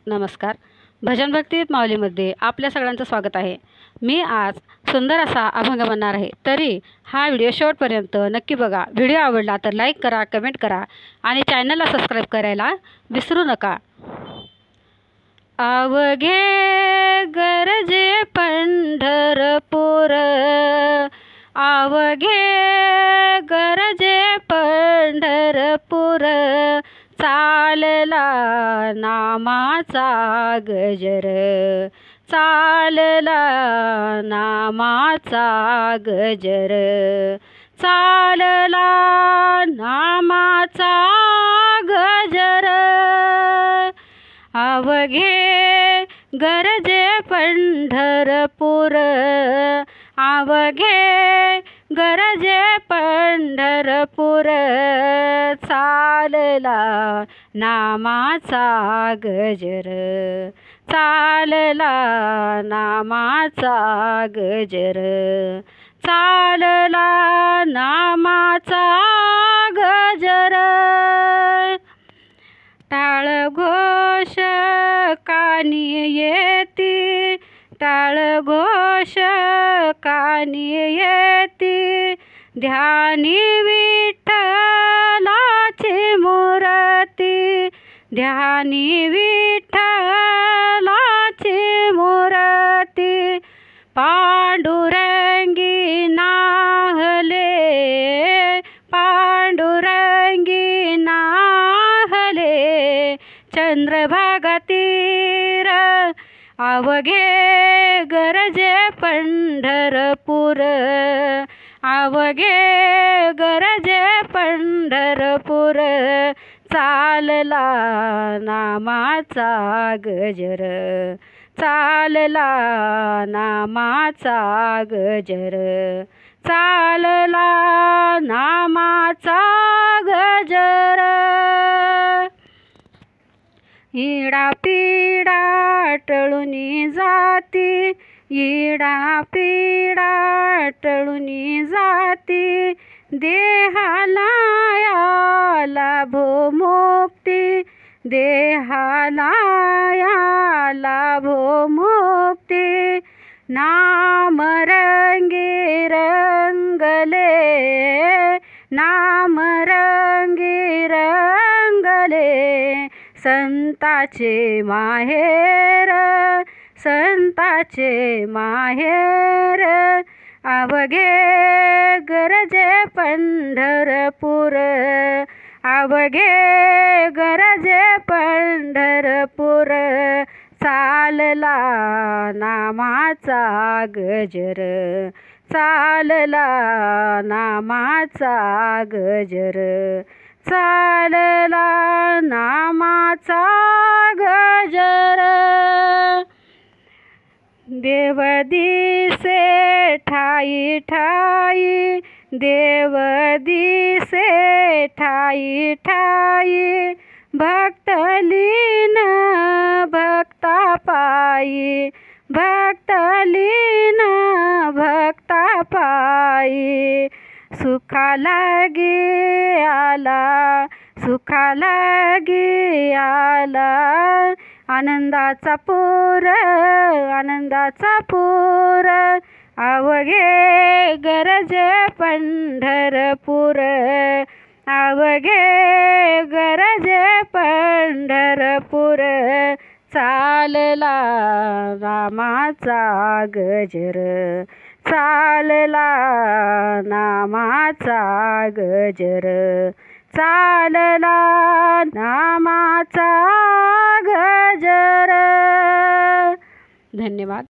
नमस्कार. भजन भक्ती माऊलीमध्ये आपल्या सगळ्यांचं स्वागत आहे. मी आज सुंदर असा अभंग म्हणणार आहे. तरी हा व्हिडिओ शेवटपर्यंत नक्की बघा. व्हिडिओ आवडला तर लाईक करा, कमेंट करा आणि चॅनलला सबस्क्राईब करायला विसरू नका. अवघे गरजे पंढरपूर, अवघे गरजे पंढरपूर, चालला नामाचा गजर, चालला नामाचा गजर, चालला नामाचा गजर. अवघे गरजे पंढरपूर, अवघे गरजे पंढरपूर, चालला नामाचा गजर, चालला नामाचा गजर, चालला नामाचा गजर. टाळ घोष कानी येती, टाळ घोष कानी येती, ध्यानी विठ्ठलाची मूर्ती, ध्यानी विठ्ठलाची मूर्ती, पांडुरंगी नाहले, पांडुरंगी नाहले, चंद्रभागा तीर, अवघे गरजे पंढरपूर, अवघे गरजे पंढरपूर, चालला नामाचा गजर, चालला नामाचा गजर, चालला नामाचा गजर. इडा पीडा टळूनी जाती, इडा पीडा टळूनी जाती, देहाला या लाभो मुक्ती, देहाला या लाभो मुक्ती, नाम रंगी रंगले, नाम रंगी रंगले, संताचे माहेर, संताचे माहेर, अवघे गरजे पंढरपूर, अवघे गरजे पंढरपूर, चालला नामाचा गजर, चालला नामाचा गजर, चालला नामाचा गजर. देव दिसे ठाई ठाई, देव दिसे ठाई ठाई, भक्त लीन भक्ता पायी, भक्त लीन भक्ता पायी, सुखा लागी आला, सुखा लागी आला, आनंदाचा पूर, आनंदाचा पूर, अवघे गरजे पंढरपूर, अवघे गरजे पंढरपूर, चालला नामाचा गजर, चालला नामाचा गजर, चालला नामाचा गजर. धन्यवाद.